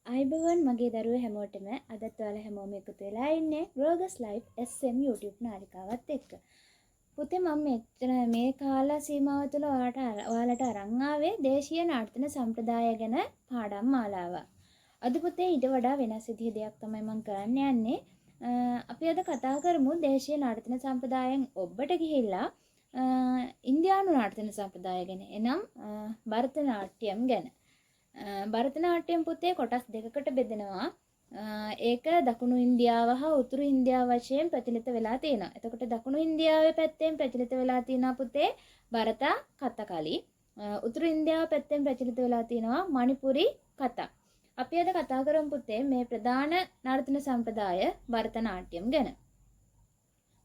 අයිබෝවන් මගේ දරුවෝ හැමෝටම අදත් ඔයාලා හැමෝම එකතු වෙලා ඉන්නේ Grows Life SM YouTube නාලිකාවත් එක්ක. පුතේ මම මෙතන මේ කාල සීමාව තුළ ඔයාලට අරන් ආවේ දේශීය නර්තන සම්ප්‍රදාය ගැන පාඩම් මාලාවක්. අද පුතේ ඊට වඩා වෙනස් විදිහේ දෙයක් තමයි මම කරන්න යන්නේ. අපි අද කතා කරමු දේශීය නර්තන සම්ප්‍රදායෙන් ඔබට ගිහිල්ලා ඉන්දියානු නර්තන සම්ප්‍රදාය ගැන. එනම් භරතනාට්‍යම් ගැන. භරතනාට්‍යම් පුතේ කොටස් දෙකකට බෙදෙනවා. ඒක දකුණු ඉන්දියාව හා උතුරු ඉන්දියාව වශයෙන් ප්‍රචලිත වෙලා තියෙනවා. එතකොට දකුණු ඉන්දියාවේ පැත්තෙන් ප්‍රචලිත වෙලා තියෙනවා පුතේ භරත කතකලි. උතුරු ඉන්දියාව පැත්තෙන් ප්‍රචලිත වෙලා තියෙනවා මණිපුරි කතා. අපි අද කතා කරමු පුතේ මේ ප්‍රධාන නර්තන සම්ප්‍රදාය භරතනාට්‍යම් ගැන.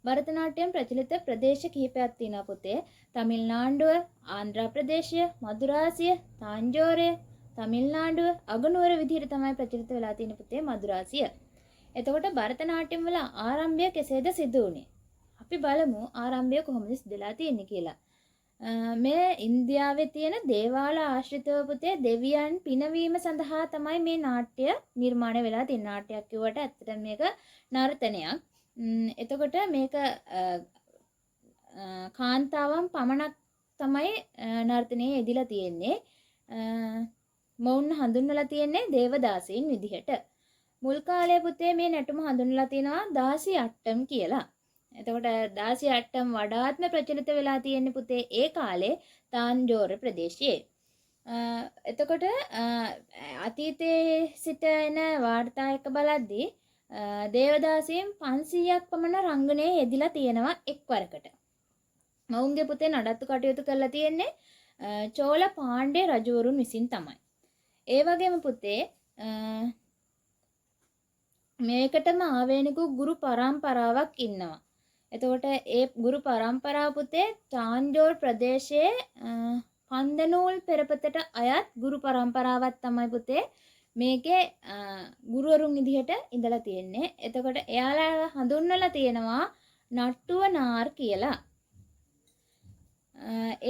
භරතනාට්‍යම් ප්‍රචලිත ප්‍රදේශ කිහිපයක් තියෙනවා පුතේ. තමිල්නාඩුව, ආන්ධ්‍ර ප්‍රදේශය, මදුරාසිය, තාංජෝරය, තමිල්නාඩුව අගනුවර විදිහට තමයි ප්‍රචලිත වෙලා තියෙන පුතේ මදුරාසිය. එතකොට භරතනාට්‍යම් වල ආරම්භය කෙසේද සිදු වුනේ? අපි බලමු ආරම්භය කොහොමද සිදුලා තියෙන්නේ කියලා. මේ ඉන්දියාවේ තියෙන දේවාල ආශ්‍රිතව පුතේ දෙවියන් පිනවීම සඳහා තමයි මේ නාට්‍ය නිර්මාණය වෙලා තියෙන්නේ. නාට්‍යයක් කිව්වට ඇත්තටම මේක නර්තනයක්. එතකොට මේක කාන්තාවන් පමණක් තමයි නර්තනයේ යෙදিলা තියෙන්නේ. මොවුන් හඳුන්වලා තියෙන්නේ දේවදාසීන් විදිහට. මුල් කාලයේ පුතේ මේ නැටුම හඳුන්වලා තියෙනවා දාසි අට්ටම් කියලා. එතකොට දාසි අට්ටම් වඩාත්ම ප්‍රචලිත වෙලා තියෙන්නේ පුතේ ඒ කාලේ තාන්ජෝර ප්‍රදේශයේ. එතකොට අතීතයේ සිට එන වාර්තා එක බලද්දී දේවදාසීන් 500ක් පමණ රංගනයේ යෙදිලා තියෙනවා එක්වරකට. මොවුන්ගේ පුතේ නඩත්තු කටයුතු කරලා තියෙන්නේ චෝල පාණ්ඩේ රජවරුන් විසින් තමයි. ඒ වගේම පුතේ මේකටම ආවේනික ගුරු පරම්පරාවක් ඉන්නවා. එතකොට ඒ ගුරු පරම්පරාව පුතේ තාන්ජෝර් ප්‍රදේශයේ පන්දනූල් පෙරපතට අයත් ගුරු පරම්පරාවක් තමයි පුතේ මේකේ ගුරුවරුන් විදිහට ඉඳලා තියෙන්නේ. එතකොට එයාලා හඳුන්වලා තියෙනවා නට්ටුව නාර් කියලා.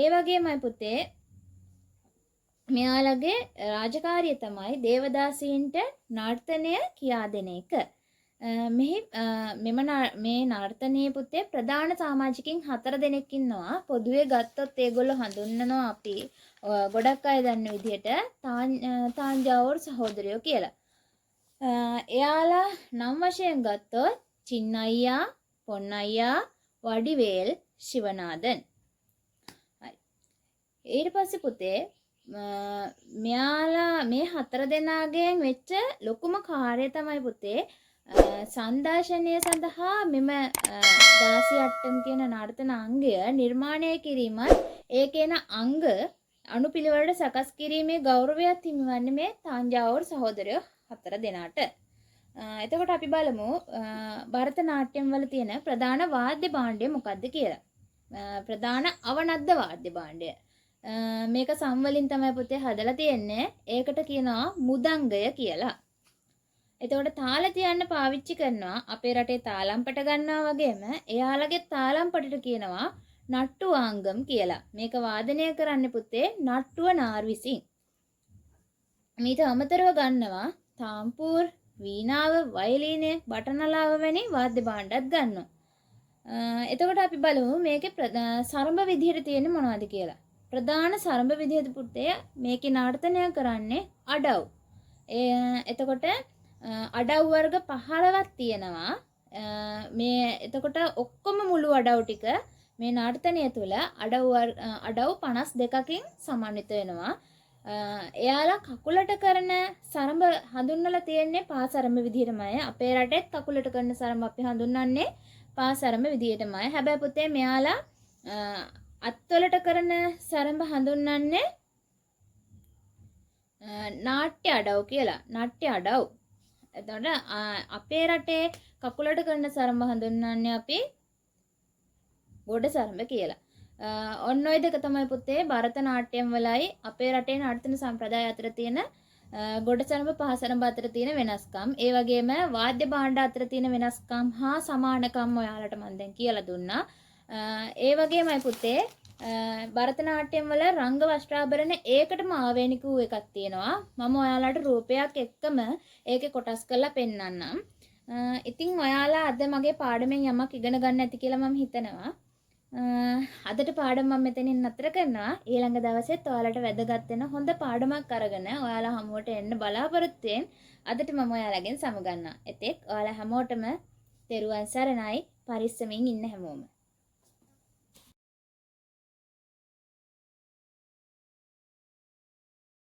ඒ වගේමයි පුතේ මෙයාලගේ රාජකාරිය තමයි දේවදාසීන්ට නර්තනය කියා දෙන එක. මේ නර්තනයේ පුතේ ප්‍රධාන සමාජිකින් 4 දෙනෙක් ඉන්නවා. පොදුවේ ගත්තොත් ඒගොල්ලෝ හඳුන්වනවා අපි ගොඩක් අය දන්න විදිහට තාංජාවුර් සහෝදරයෝ කියලා. එයාලා නම් වශයෙන් ගත්තොත් චින්නයියා, පොන්නයියා, වඩිවේල්, ශිවනාදන්. ඊට පස්සේ පුතේ මෙයාලා මේ 4 දෙනාගෙන් වෙච්ච ලොකුම කාර්යය තමයි පුතේ සංදර්ශනය සඳහා මෙම දාසි අට්ටම් කියන නර්තන අංගය නිර්මාණය කිරීමත් ඒකේන අංග අනුපිළිවෙලට සකස් කිරීමේ ගෞරවයක් හිමිවන්නේ මේ තාංජාවුර් සහෝදරයෝ 4 දෙනාට. එතකොට අපි බලමු භරතනාට්‍යම් වල තියෙන ප්‍රධාන වාද්‍ය භාණ්ඩය මොකක්ද කියලා. ප්‍රධාන අවනද්ද වාද්‍ය භාණ්ඩය. මේක සම්වලින් තමයි පුතේ හදලා තියෙන්නේ. ඒකට කියනවා මුදංගය කියලා. එතකොට තාල තියන්න පාවිච්චි කරනවා අපේ රටේ තාලම්පට ගන්නවා වගේම එයාලගේ තාලම්පටට කියනවා නට්ටු ආංගම් කියලා. මේක වාදනය කරන්නේ පුතේ නට්ටුව නාර් විසින්. මීට අමතරව ගන්නවා තාම්පූර්, වීණාව, වයලීනය, බටනලාව වැනි වාද්‍ය භාණ්ඩත් ගන්නවා. එතකොට අපි බලමු මේකේ සරඹ විදිහට තියෙන්නේ මොනවද කියලා. ප්‍රධාන සරඹ විදිහට පුතේ මේකේ නර්තනය කරන්නේ අඩව්. එතකොට අඩව් වර්ග 15ක් තියෙනවා. මේ එතකොට ඔක්කොම මුළු අඩව් ටික මේ නර්තනය තුළ අඩව් 52කින් සමන්විත වෙනවා. එයාලා කකුලට කරන සරඹ හඳුන්වලා තියෙන්නේ පාසරඹ විදිහටමයි. අපේ රටෙත් කකුලට කරන සරඹ අපි හඳුන්වන්නේ පාසරඹ විදිහටමයි. හැබැයි පුතේ මෙයාලා අත්වලට කරන සරඹ හඳුන්වන්නේ නාට්‍ය අඩව් කියලා. නාට්‍ය අඩව්. එතකොට අපේ රටේ කකුලට කරන සරඹ හඳුන්වන්නේ අපි ගොඩ සරඹ කියලා. ඔන්න ඔය දෙක තමයි පුතේ භරතනාට්‍යම් වලයි අපේ රටේ නර්තන සම්ප්‍රදාය අතර තියෙන ගොඩ සරඹ පහ සරඹ අතර තියෙන වෙනස්කම්. ඒ වගේම වාද්‍ය භාණ්ඩ අතර තියෙන වෙනස්කම් හා සමානකම් ඔයාලට මම දැන් කියලා දුන්නා. ඒ වගේමයි පුතේ භරතනාට්‍යම් වල රංග වස්ත්‍රාභරණ ඒකටම ආවේනික වූ එකක් තියෙනවා. මම ඔයාලට රූපයක් එක්කම ඒකේ කොටස් කරලා පෙන්නන්නම්. ඉතින් ඔයාලා අද මගේ පාඩමෙන් යමක් ඉගෙන ගන්න ඇති කියලා මම හිතනවා. අදට පාඩම මම මෙතනින් නතර කරනවා. ඊළඟ දවසෙත් ඔයාලට වැදගත් වෙන හොඳ පාඩමක් අරගෙන ඔයාලා හමුවට එන්න බලාපොරොත්තු වෙමින් අදට මම ඔයාලගෙන් සමුගන්නවා. එතෙක් ඔයාලා හැමෝටම තෙරුවන් සරණයි. පරිස්සමින් ඉන්න හැමෝම.